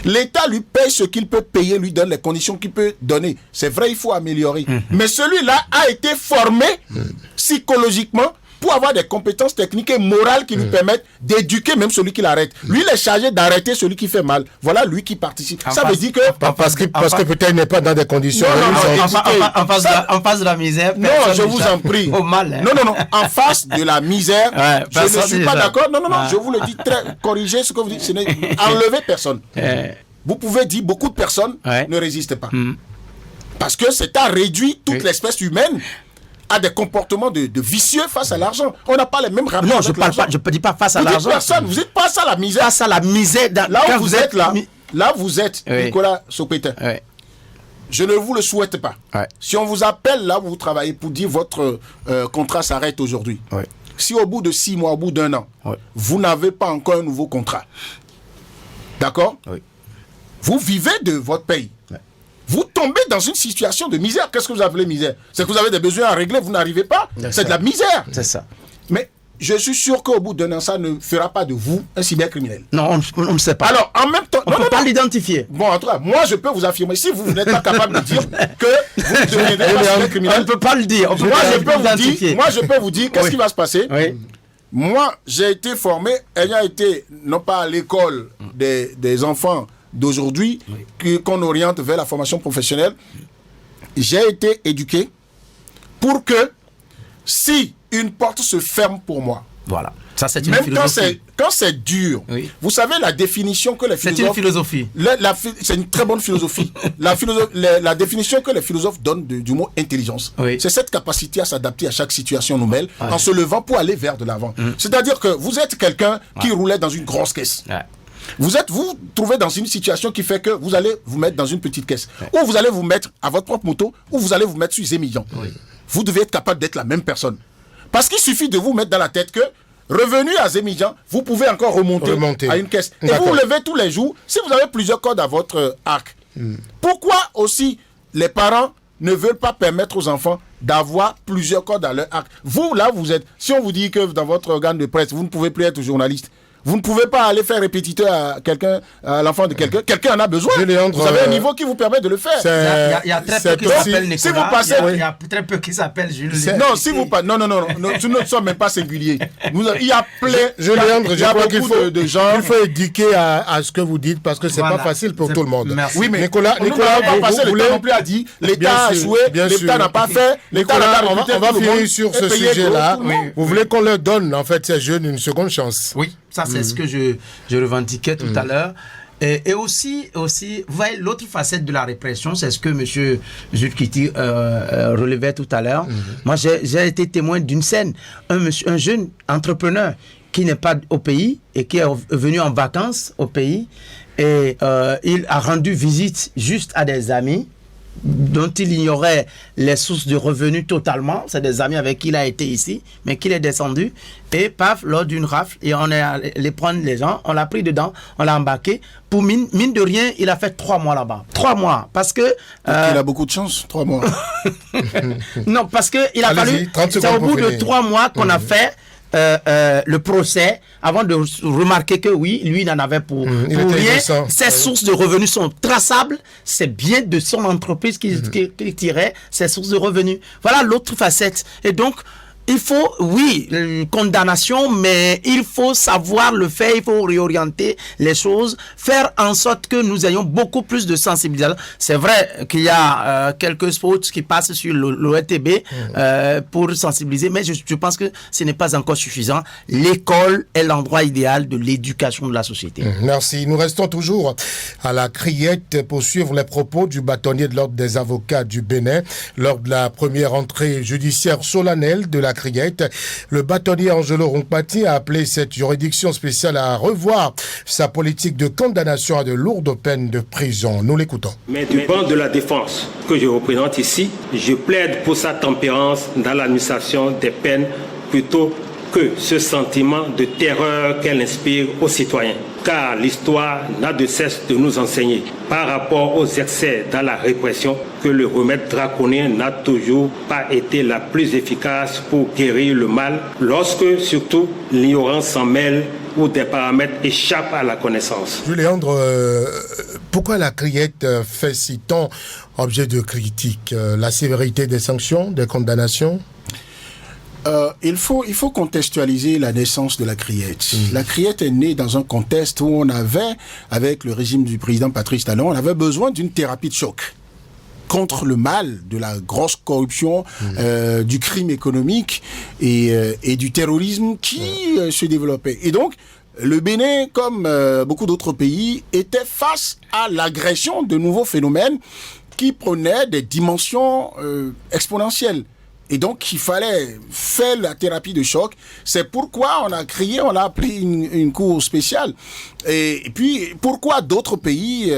l'État lui paye ce qu'il peut payer, lui donne les conditions qu'il peut donner. C'est vrai, il faut améliorer. Mais celui-là a été formé psychologiquement pour avoir des compétences techniques et morales qui lui permettent d'éduquer même celui qui l'arrête. Lui, il est chargé d'arrêter celui qui fait mal. Voilà lui qui participe. Ça veut dire que... Parce que peut-être il n'est pas dans des conditions... En face de la misère... Non, je vous en prie. Au mal, hein. Non. En face de la misère, je ne suis pas d'accord. Non, je vous le dis très... Corrigez ce que vous dites. Ce n'est enlever personne. Vous pouvez dire beaucoup de personnes ne résistent pas. Parce que c'est à réduire toute l'espèce humaine à des comportements de vicieux face à l'argent. On n'a pas les mêmes rapports. Non, je ne dis pas face à l'argent. Vous n'êtes pas face à la misère. Face à la misère. Là où vous êtes, là vous êtes, Nicolas Sopetin. Je ne vous le souhaite pas. Si on vous appelle là où vous travaillez pour dire votre contrat s'arrête aujourd'hui, si au bout de 6 mois, au bout d'1 an, vous n'avez pas encore un nouveau contrat, d'accord, vous vivez de votre paye. Vous tombez dans une situation de misère. Qu'est-ce que vous appelez misère? C'est que vous avez des besoins à régler, vous n'arrivez pas. C'est de la misère. C'est ça. Mais je suis sûr qu'au bout d'un an, ça ne fera pas de vous un cybercriminel. Non, on ne sait pas. Alors, en même temps... On ne peut pas l'identifier. Bon, en tout cas, moi, je peux vous affirmer, si vous n'êtes pas capable de dire que vous ne deviendrez pas cybercriminel... On ne peut pas le dire. Moi, je peux vous dire qu'est-ce qui va se passer. Moi, j'ai été formé, ayant été, non pas à l'école des enfants d'aujourd'hui, qu'on oriente vers la formation professionnelle, j'ai été éduqué pour que si une porte se ferme pour moi, voilà, ça c'est une même philosophie. Quand c'est dur, vous savez la définition que les philosophes... C'est une philosophie. C'est une très bonne philosophie. La définition que les philosophes donnent du mot intelligence, c'est cette capacité à s'adapter à chaque situation nouvelle en se levant pour aller vers de l'avant. C'est-à-dire que vous êtes quelqu'un qui roulait dans une grosse caisse. Vous trouvez dans une situation qui fait que vous allez vous mettre dans une petite caisse. Ou vous allez vous mettre à votre propre moto, ou vous allez vous mettre sur Zémillion. Vous devez être capable d'être la même personne. Parce qu'il suffit de vous mettre dans la tête que, revenu à Zémillion, vous pouvez encore remonter à une caisse. Et vous vous levez tous les jours, si vous avez plusieurs cordes à votre arc. Pourquoi aussi les parents ne veulent pas permettre aux enfants d'avoir plusieurs cordes à leur arc? Vous, là, vous êtes... Si on vous dit que dans votre organe de presse, vous ne pouvez plus être journaliste, vous ne pouvez pas aller faire répétiteur à quelqu'un, à l'enfant de quelqu'un. Quelqu'un en a besoin. Vous avez un niveau qui vous permet de le faire. Il y a très peu qui s'appellent Nicolas. Si vous passez, il y a très peu qui s'appellent Jules. Non, si vous pas. Non, nous ne sommes même pas singuliers. Il y a plein. Je crois qu'il faut de gens. Il faut éduquer à ce que vous dites parce que c'est pas facile pour tout le monde. Merci. Oui, mais Nicolas, vous voulez non plus à dire l'État a échoué, l'État n'a pas fait. Nicolas, on va finir sur ce sujet-là. Vous voulez qu'on leur donne en fait ces jeunes une seconde chance? Oui. Ça, c'est ce que je revendiquais tout à l'heure. Et aussi, vous voyez, l'autre facette de la répression, c'est ce que M. Jules Kitty relevait tout à l'heure. Moi, j'ai été témoin d'une scène. Un jeune entrepreneur qui n'est pas au pays et qui est venu en vacances au pays. Et il a rendu visite juste à des amis dont il ignorait les sources de revenus totalement. C'est des amis avec qui il a été ici, mais qu'il est descendu. Et paf, lors d'une rafle, et on est allé prendre les gens, on l'a pris dedans, on l'a embarqué. Pour mine de rien, il a fait 3 mois là-bas. 3 mois, parce que... il a beaucoup de chance, 3 mois. Non, parce qu'il a fallu... C'est au bout de 3 mois qu'on a fait... le procès, avant de remarquer que oui, lui, il n'en avait pour rien. Ses sources de revenus sont traçables. C'est bien de son entreprise qu'il tirait ses sources de revenus. Voilà l'autre facette. Et donc, il faut, oui, une condamnation, mais il faut savoir le faire, il faut réorienter les choses, faire en sorte que nous ayons beaucoup plus de sensibilisation. C'est vrai qu'il y a quelques spots qui passent sur l'ORTB pour sensibiliser, mais je pense que ce n'est pas encore suffisant. L'école est l'endroit idéal de l'éducation de la société. Merci. Nous restons toujours à la Criette pour suivre les propos du bâtonnier de l'Ordre des avocats du Bénin lors de la première entrée judiciaire solennelle de la Criette. Le bâtonnier Angelo Rompati a appelé cette juridiction spéciale à revoir sa politique de condamnation à de lourdes peines de prison. Nous l'écoutons. Mais du banc de la défense que je représente ici, je plaide pour sa tempérance dans l'administration des peines plutôt que ce sentiment de terreur qu'elle inspire aux citoyens. car l'histoire n'a de cesse de nous enseigner, par rapport aux excès dans la répression, que le remède draconien n'a toujours pas été la plus efficace pour guérir le mal, lorsque surtout l'ignorance s'en mêle ou des paramètres échappent à la connaissance. Juliandre, pourquoi la criette fait si tant objet de critique? La sévérité des sanctions, des condamnations? Il faut contextualiser la naissance de la criette. La criette est née dans un contexte où on avait, avec le régime du président Patrice Talon, on avait besoin d'une thérapie de choc contre le mal de la grosse corruption, du crime économique et du terrorisme qui se développait. Et donc, le Bénin, comme beaucoup d'autres pays, était face à l'agression de nouveaux phénomènes qui prenaient des dimensions exponentielles. Et donc, il fallait faire la thérapie de choc. C'est pourquoi on a appelé une cour spéciale. Et puis, pourquoi d'autres pays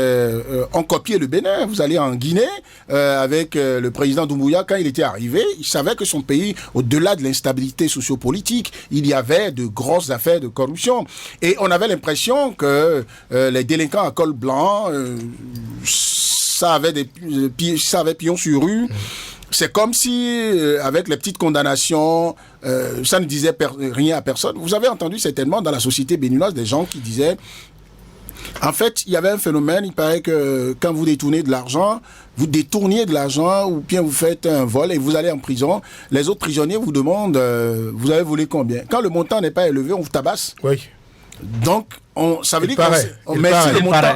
ont copié le Bénin? Vous allez en Guinée, avec le président Doumbouya, quand il était arrivé, il savait que son pays, au-delà de l'instabilité sociopolitique, il y avait de grosses affaires de corruption. Et on avait l'impression que les délinquants à col blanc, ça avait pion sur rue. C'est comme si, avec les petites condamnations, ça ne disait rien à personne. Vous avez entendu certainement dans la société béninoise des gens qui disaient, en fait, il y avait un phénomène, il paraît que quand vous détournez de l'argent, vous détourniez de l'argent ou bien vous faites un vol et vous allez en prison, les autres prisonniers vous demandent, vous avez volé combien? Quand le montant n'est pas élevé, on vous tabasse. Oui. Donc, ça veut dire que mais si le montant,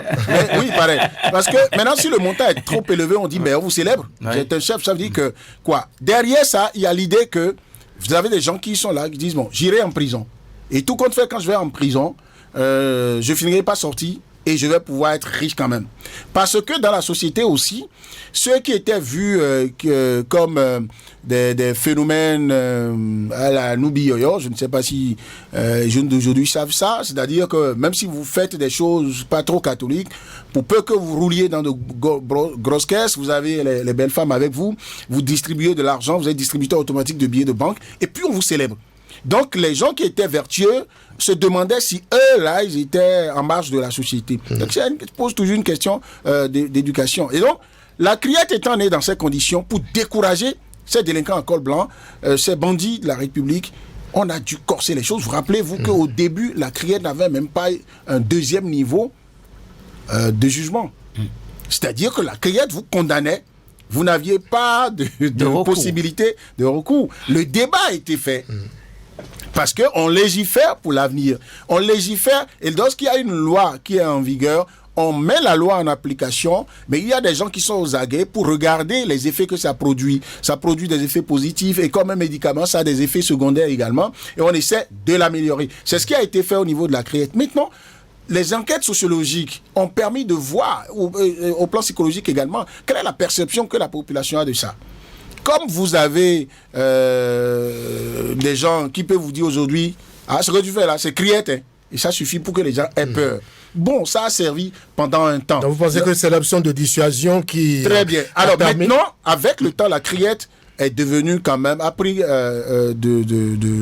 oui, il paraît. Parce que maintenant, si le montant est trop élevé, on dit, mais on vous célèbre. Vous êtes un chef, ça veut dire que, quoi? Derrière ça, il y a l'idée que vous avez des gens qui sont là, qui disent, bon, j'irai en prison. Et tout compte fait, quand je vais en prison, je finirai pas sorti et je vais pouvoir être riche quand même. Parce que dans la société aussi, ceux qui étaient vus comme des phénomènes à la Nubi Yoyo, je ne sais pas si les jeunes d'aujourd'hui savent ça, c'est-à-dire que même si vous faites des choses pas trop catholiques, pour peu que vous rouliez dans de grosses caisses, vous avez les belles femmes avec vous, vous distribuez de l'argent, vous êtes distributeur automatique de billets de banque, et puis on vous célèbre. Donc, les gens qui étaient vertueux se demandaient si eux, là, ils étaient en marge de la société. Donc, ça pose toujours une question d'éducation. Et donc, la criette étant née dans ces conditions pour décourager ces délinquants en col blanc, ces bandits de la République, on a dû corser les choses. Vous rappelez-vous qu'au début, la criette n'avait même pas un deuxième niveau de jugement. C'est-à-dire que la criette vous condamnait. Vous n'aviez pas de possibilité de recours. Le débat a été fait. Parce qu'on légifère pour l'avenir. On légifère, et lorsqu'il y a une loi qui est en vigueur, on met la loi en application, mais il y a des gens qui sont aux aguets pour regarder les effets que ça produit. Ça produit des effets positifs, et comme un médicament, ça a des effets secondaires également, et on essaie de l'améliorer. C'est ce qui a été fait au niveau de la criette. Maintenant, les enquêtes sociologiques ont permis de voir, au plan psychologique également, quelle est la perception que la population a de ça. Comme vous avez des gens qui peuvent vous dire aujourd'hui, ah, ce que tu fais là, c'est criette, hein, et ça suffit pour que les gens aient peur. Bon, ça a servi pendant un temps. Donc vous pensez que c'est l'option de dissuasion qui... Très bien. Alors maintenant, avec le temps, la criette est devenue quand même, a pris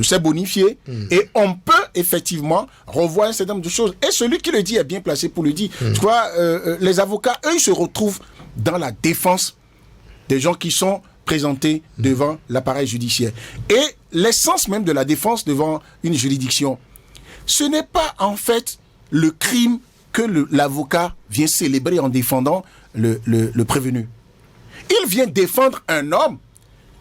s'est bonifiée, et on peut effectivement revoir un certain nombre de choses. Et celui qui le dit est bien placé pour le dire. Tu vois, les avocats, eux, ils se retrouvent dans la défense des gens qui sont présentés devant l'appareil judiciaire. Et l'essence même de la défense devant une juridiction, ce n'est pas en fait le crime que l'avocat vient célébrer en défendant le prévenu. Il vient défendre un homme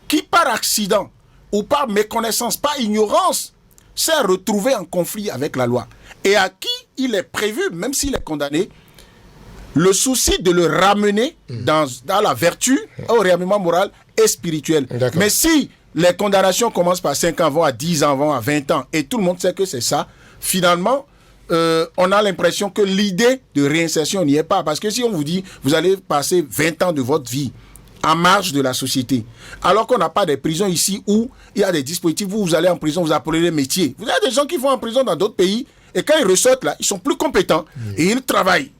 qui, par accident ou par méconnaissance, par ignorance, s'est retrouvé en conflit avec la loi et à qui il est prévu, même s'il est condamné, le souci de le ramener dans la vertu, au réarmement moral et spirituel. Mais si les condamnations commencent par 5 ans, vont à 10 ans, vont à 20 ans, et tout le monde sait que c'est ça, finalement, on a l'impression que l'idée de réinsertion n'y est pas. Parce que si on vous dit, vous allez passer 20 ans de votre vie en marge de la société, alors qu'on n'a pas des prisons ici où il y a des dispositifs où vous allez en prison, vous apprenez les métiers. Vous avez des gens qui vont en prison dans d'autres pays, et quand ils ressortent là, ils sont plus compétents, et ils travaillent.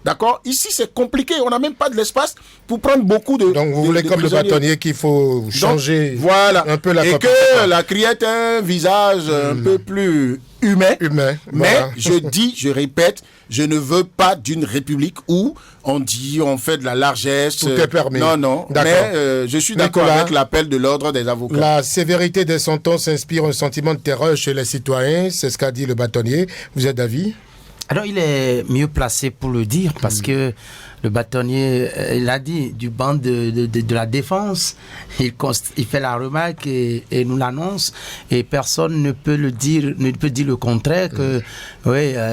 D'accord? Ici, c'est compliqué. On n'a même pas de l'espace pour prendre beaucoup de. Donc, vous voulez, comme le bâtonnier, qu'il faut changer. Donc, voilà. Un peu la et que la criette a un visage un peu plus humain. Mais voilà. je répète, je ne veux pas d'une république où on fait de la largesse. Tout est permis. Non. Mais je suis d'accord avec l'appel de l'ordre des avocats. La sévérité des sentences inspire un sentiment de terreur chez les citoyens. C'est ce qu'a dit le bâtonnier. Vous êtes d'avis? Alors, il est mieux placé pour le dire parce que le bâtonnier, il a dit, du banc de la défense, il fait la remarque et nous l'annonce et personne ne peut dire le contraire que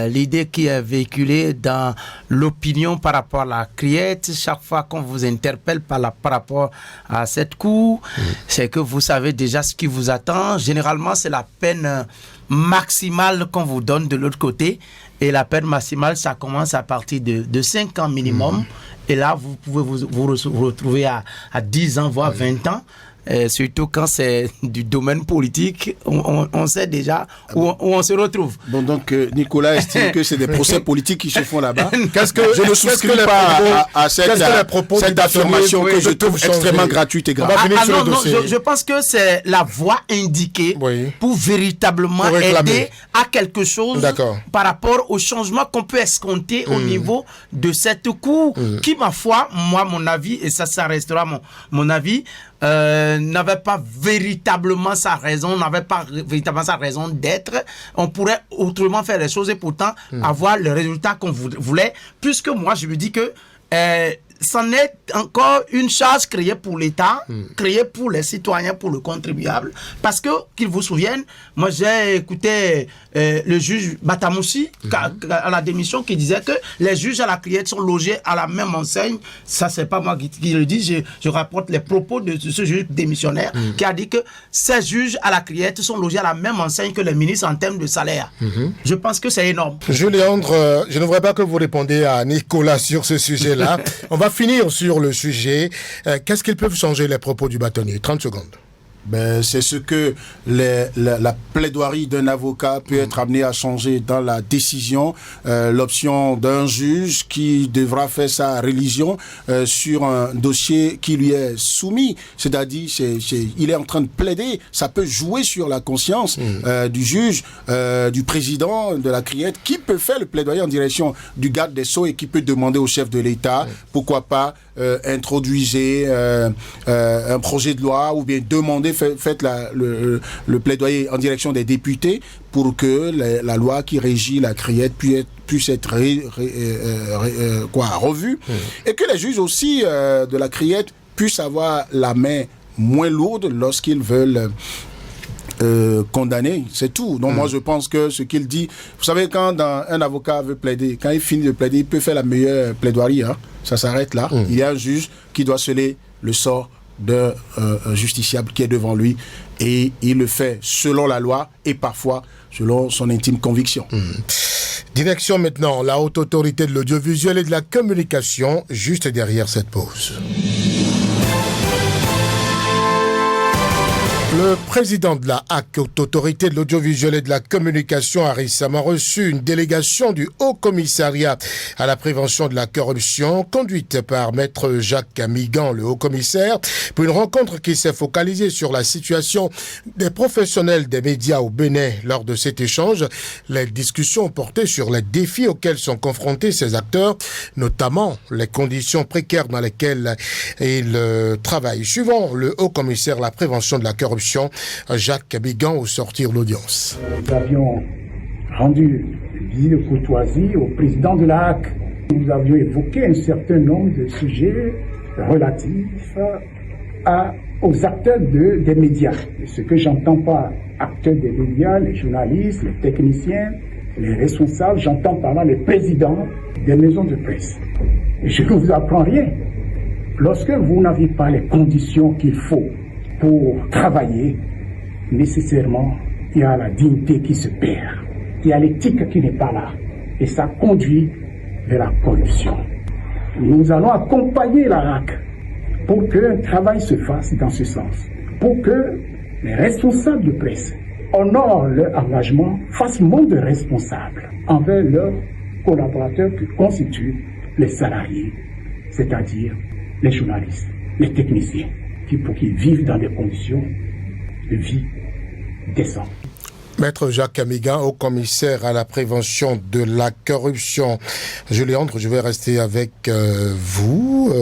l'idée qui est véhiculée dans l'opinion par rapport à la criette, chaque fois qu'on vous interpelle par rapport à cette cour, c'est que vous savez déjà ce qui vous attend. Généralement, c'est la peine maximale qu'on vous donne de l'autre côté. Et la peine maximale, ça commence à partir de 5 ans minimum. Et là, vous pouvez vous retrouver à 10 ans, voire 20 ans. Surtout quand c'est du domaine politique, on sait déjà où on se retrouve. Bon, donc Nicolas estime que c'est des procès politiques qui se font là-bas. Je ne souscris pas à cette affirmation que je trouve extrêmement gratuite et grave. Je pense que c'est la voie indiquée pour véritablement aider à quelque chose par rapport au changement qu'on peut escompter au niveau de cette cour qui, ma foi, moi, mon avis, et ça restera mon avis, n'avait pas véritablement sa raison, d'être. On pourrait autrement faire les choses et pourtant avoir le résultat qu'on voulait, puisque moi je me dis que c'en est encore une charge créée pour l'État, créée pour les citoyens, pour le contribuable. Parce que, qu'ils vous souviennent, moi j'ai écouté le juge Batamoussi à la démission qui disait que les juges à la criette sont logés à la même enseigne. Ça, c'est pas moi qui le dis, je rapporte les propos de ce juge démissionnaire qui a dit que ces juges à la criette sont logés à la même enseigne que les ministres en termes de salaire. Je pense que c'est énorme. Juliandre, je ne voudrais pas que vous répondiez à Nicolas sur ce sujet-là. On va finir sur le sujet. Qu'est-ce qu'ils peuvent changer les propos du bâtonnier? 30 secondes. C'est ce que la plaidoirie d'un avocat peut être amenée à changer dans la décision, l'option d'un juge qui devra faire sa religion sur un dossier qui lui est soumis. C'est-à-dire, il est en train de plaider, ça peut jouer sur la conscience du juge, du président de la criette, qui peut faire le plaidoyer en direction du garde des Sceaux et qui peut demander au chef de l'État, pourquoi pas introduisez un projet de loi ou bien demander, faites le plaidoyer en direction des députés pour que la loi qui régit la criette puisse être revue et que les juges aussi de la criette puissent avoir la main moins lourde lorsqu'ils veulent condamné, c'est tout. Donc moi je pense que ce qu'il dit, vous savez, quand un avocat veut plaider, quand il finit de plaider, il peut faire la meilleure plaidoirie, ça s'arrête là. Il y a un juge qui doit sceller le sort d'un justiciable qui est devant lui et il le fait selon la loi et parfois selon son intime conviction. Direction maintenant la Haute Autorité de l'Audiovisuel et de la Communication, juste derrière cette pause. Le président de la HAC, Haute Autorité de l'Audiovisuel et de la Communication, a récemment reçu une délégation du Haut Commissariat à la prévention de la corruption, conduite par Maître Jacques Amigan, le Haut Commissaire, pour une rencontre qui s'est focalisée sur la situation des professionnels des médias au Bénin. Lors de cet échange, les discussions ont porté sur les défis auxquels sont confrontés ces acteurs, notamment les conditions précaires dans lesquelles ils travaillent. Suivant le Haut Commissaire à la prévention de la corruption, Jacques Amigan, au sortir de l'audience. Nous avions rendu visite de courtoisie au président de la HAC. Nous avions évoqué un certain nombre de sujets relatifs aux acteurs des médias. Ce que j'entends par acteurs des médias, les journalistes, les techniciens, les responsables, j'entends par là les présidents des maisons de presse. Et je ne vous apprends rien. Lorsque vous n'avez pas les conditions qu'il faut pour travailler, nécessairement, il y a la dignité qui se perd. Il y a l'éthique qui n'est pas là. Et ça conduit vers la corruption. Nous allons accompagner la HAC pour qu'un travail se fasse dans ce sens. Pour que les responsables de presse honorent leur engagement, fassent monde responsable envers leurs collaborateurs qui constituent les salariés, c'est-à-dire les journalistes, les techniciens, pour qu'ils vivent dans des conditions de vie décentes. Maître Jacques Amigan, haut commissaire à la prévention de la corruption. Léandre, je vais rester avec vous.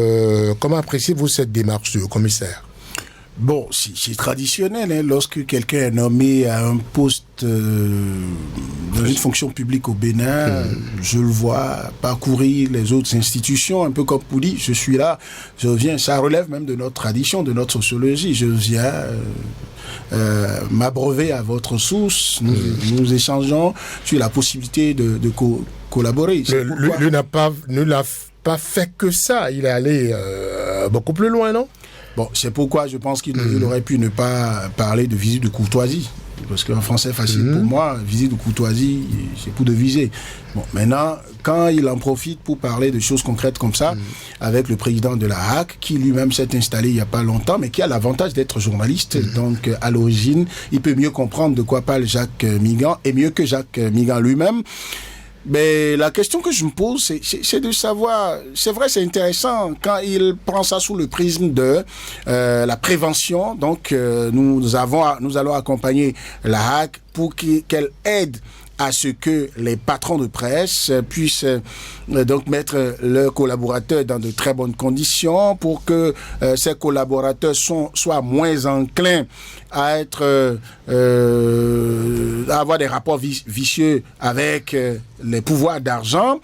Comment appréciez-vous cette démarche du haut commissaire? Bon, c'est traditionnel, hein, lorsque quelqu'un est nommé à un poste dans une fonction publique au Bénin, je le vois parcourir les autres institutions, un peu comme Pouli, je suis là, je viens, ça relève même de notre tradition, de notre sociologie, je viens m'abreuver à votre source, nous échangeons sur la possibilité de collaborer. Lui n'a pas fait que ça, il est allé beaucoup plus loin, non? Bon, c'est pourquoi je pense qu'il aurait pu ne pas parler de visite de courtoisie. Parce qu'en français facile pour moi, visite de courtoisie, c'est pour de viser. Bon, maintenant, quand il en profite pour parler de choses concrètes comme ça, avec le président de la HAC, qui lui-même s'est installé il n'y a pas longtemps, mais qui a l'avantage d'être journaliste, donc à l'origine, il peut mieux comprendre de quoi parle Jacques Amigan, et mieux que Jacques Amigan lui-même. Mais la question que je me pose, c'est de savoir, c'est vrai, c'est intéressant quand il prend ça sous le prisme de la prévention. Donc, nous allons accompagner la HAC pour qu'elle aide à ce que les patrons de presse puissent donc mettre leurs collaborateurs dans de très bonnes conditions pour que ces collaborateurs soient moins enclins à être à avoir des rapports vicieux avec les pouvoirs d'argent.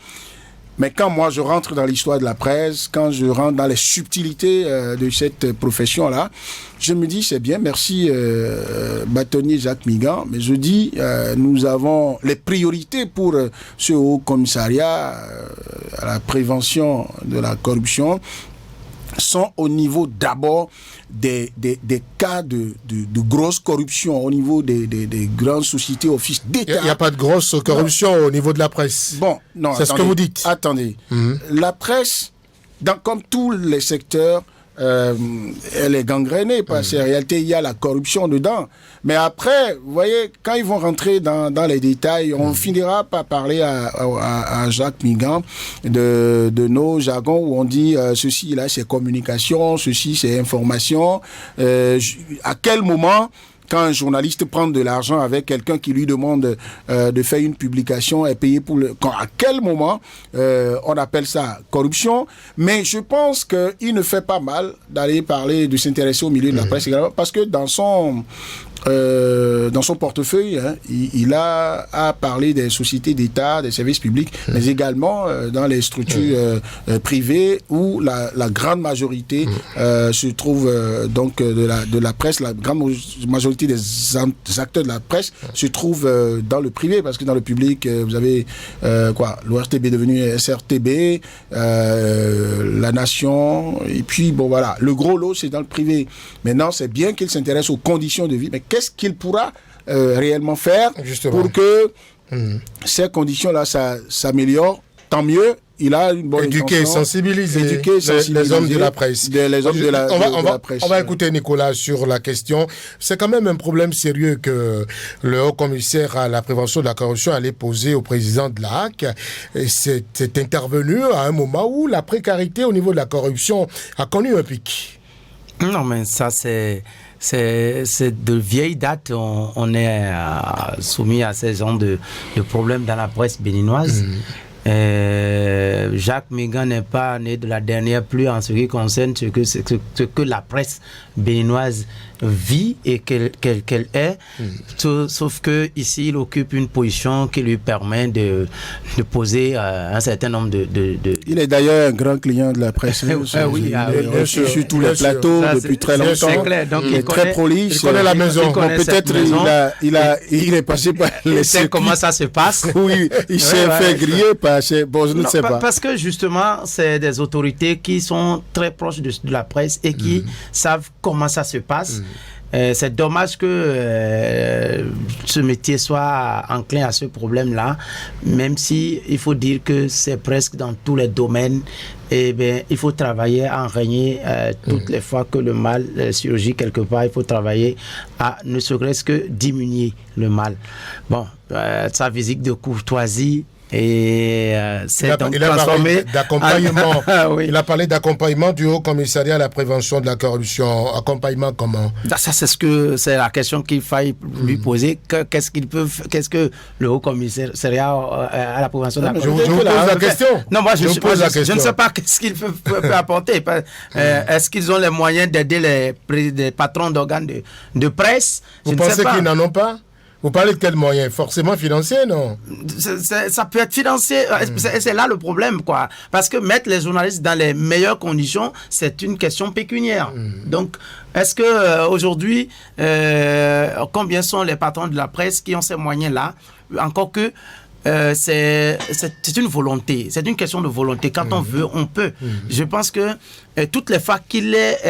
Mais quand moi je rentre dans l'histoire de la presse, quand je rentre dans les subtilités de cette profession-là, je me dis c'est bien, merci bâtonnier Jacques Amigan, mais je dis nous avons les priorités pour ce haut commissariat à la prévention de la corruption sont au niveau d'abord des cas de grosse corruption au niveau des grandes sociétés, offices d'État. Il n'y a pas de grosse corruption au niveau de la presse. Bon, non, c'est ce que vous dites. Attendez. La presse, comme tous les secteurs, elle est gangrénée parce qu'en réalité, il y a la corruption dedans. Mais après, vous voyez, quand ils vont rentrer dans les détails, on finira par parler à Jacques Amigan de nos jargons où on dit ceci, là, c'est communication, ceci, c'est information. À quel moment, quand un journaliste prend de l'argent avec quelqu'un qui lui demande de faire une publication et payer pour à quel moment on appelle ça corruption? Mais je pense qu'il ne fait pas mal d'aller parler, de s'intéresser au milieu de la presse également, parce que dans son portefeuille, hein, il a à parler des sociétés d'État, des services publics, mais également dans les structures privées où la grande majorité se trouve donc de la presse, la grande majorité des acteurs de la presse se trouve dans le privé, parce que dans le public, vous avez l'ORTB devenu SRTB, la Nation, et puis bon voilà, le gros lot c'est dans le privé. Maintenant, c'est bien qu'il s'intéresse aux conditions de vie, mais qu'est-ce qu'il pourra réellement faire pour que ces conditions-là s'améliorent? Tant mieux. Il a une bonne éduquer, sensibiliser les hommes de la presse. Les hommes de la presse. On va écouter Nicolas sur la question. C'est quand même un problème sérieux que le haut commissaire à la prévention de la corruption allait poser au président de la HAC. C'est intervenu à un moment où la précarité au niveau de la corruption a connu un pic. Non, mais ça c'est de vieille date. On est soumis à ces genres de problèmes dans la presse béninoise. Jacques Amigan n'est pas né de la dernière pluie en ce qui concerne ce que la presse béninoise vit et qu'elle est, sauf que ici il occupe une position qui lui permet de poser un certain nombre de... Il est d'ailleurs un grand client de la presse. Oui, sur tous les plateaux depuis très longtemps. C'est clair. Donc il est très prolixe. Il connaît la maison. Peut-être il est passé par les... Il sait comment ça se passe. Oui, il s'est fait griller bon, je ne sais pas. Parce que justement, c'est des autorités qui sont très proches de la presse et qui savent comment ça se passe. C'est dommage que ce métier soit enclin à ce problème-là, même si il faut dire que c'est presque dans tous les domaines. Et bien, il faut travailler à enrayer toutes les fois que le mal surgit quelque part. Il faut travailler à ne serait-ce que diminuer le mal. Bon, sa visite de courtoisie et c'est donc il a transformé parlé d'accompagnement. Oui. Il a parlé d'accompagnement du Haut Commissariat à la prévention de la corruption. Accompagnement comment? Ça, c'est la question qu'il faille lui poser. Qu'est-ce que le Haut Commissariat à la prévention de la corruption? Je vous pose la question. Non, moi, je ne sais pas qu'est-ce qu'il peut apporter. Est-ce qu'ils ont les moyens d'aider les patrons d'organes de presse? Vous pensez qu'ils n'en ont pas? Vous parlez de quels moyens? Forcément financiers, non? Ça peut être financier. C'est là le problème, quoi. Parce que mettre les journalistes dans les meilleures conditions, c'est une question pécuniaire. Donc, est-ce que aujourd'hui, combien sont les patrons de la presse qui ont ces moyens-là? Encore que c'est une volonté, c'est une question de volonté. Quand on veut, on peut. Je pense que toutes les fois qu'il est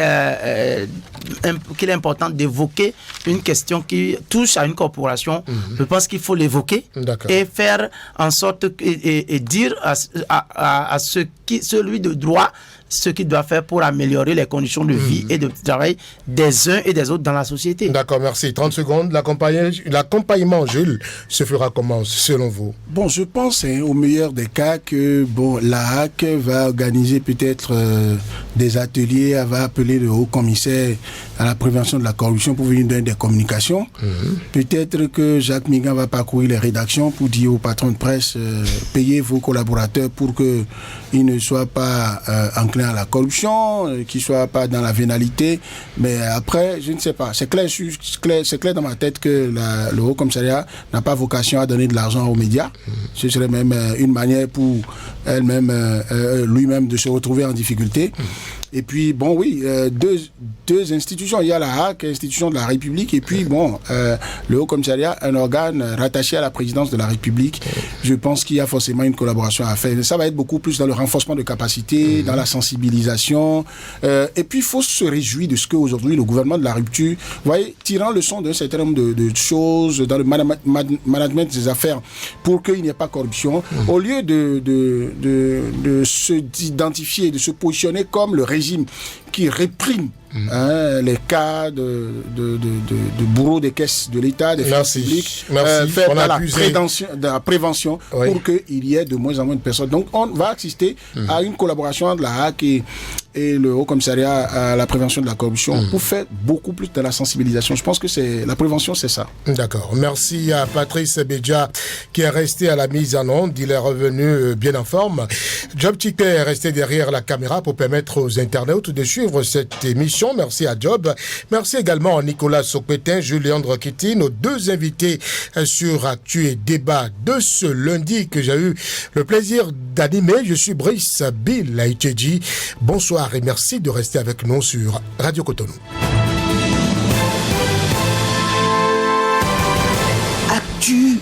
important d'évoquer une question qui touche à une corporation, je pense qu'il faut l'évoquer et faire en sorte et dire à celui de droit ce qu'il doit faire pour améliorer les conditions de vie et de travail des uns et des autres dans la société. D'accord, merci. 30 secondes. L'accompagnement, Jules, se fera comment, selon vous? Bon, je pense au meilleur des cas que la HAC va organiser peut-être des ateliers, elle va appeler le haut commissaire à la prévention de la corruption pour venir donner des communications. Peut-être que Jacques Migan va parcourir les rédactions pour dire aux patrons de presse, payez vos collaborateurs pour qu'ils ne soient pas enclins à la corruption, qu'ils ne soient pas dans la vénalité. Mais après, je ne sais pas. C'est clair dans ma tête que le haut commissariat n'a pas vocation à donner de l'argent aux médias. Ce serait même une manière pour lui-même de se retrouver en difficulté. Et puis, bon, oui, deux institutions. Il y a la HAC, institution de la République, et puis, le Haut Commissariat, un organe rattaché à la présidence de la République. Je pense qu'il y a forcément une collaboration à faire. Ça va être beaucoup plus dans le renforcement de capacités, dans la sensibilisation. Et puis, il faut se réjouir de ce qu'aujourd'hui, le gouvernement de la rupture, vous voyez, tirant leçon d'un certain nombre de choses dans le management des affaires pour qu'il n'y ait pas corruption, au lieu de s'identifier, de se positionner comme le régime qui réprime les cas de bourreau des caisses de l'État, des finances publiques, faire de la prévention pour qu'il y ait de moins en moins de personnes. Donc on va assister à une collaboration entre la HAC et le Haut Commissariat à la prévention de la corruption pour faire beaucoup plus de la sensibilisation. Je pense que la prévention, c'est ça. D'accord. Merci à Patrice Bédia qui est resté à la mise en onde. Il est revenu bien en forme. Job Tchité est resté derrière la caméra pour permettre aux internautes de suivre cette émission. Merci à Job. Merci également à Nicolas Sokwetin, Julien Drokiti, nos deux invités sur Actu et Débat de ce lundi que j'ai eu le plaisir d'animer. Je suis Brice Bill Aïtedji. Bonsoir et merci de rester avec nous sur Radio Cotonou. Actu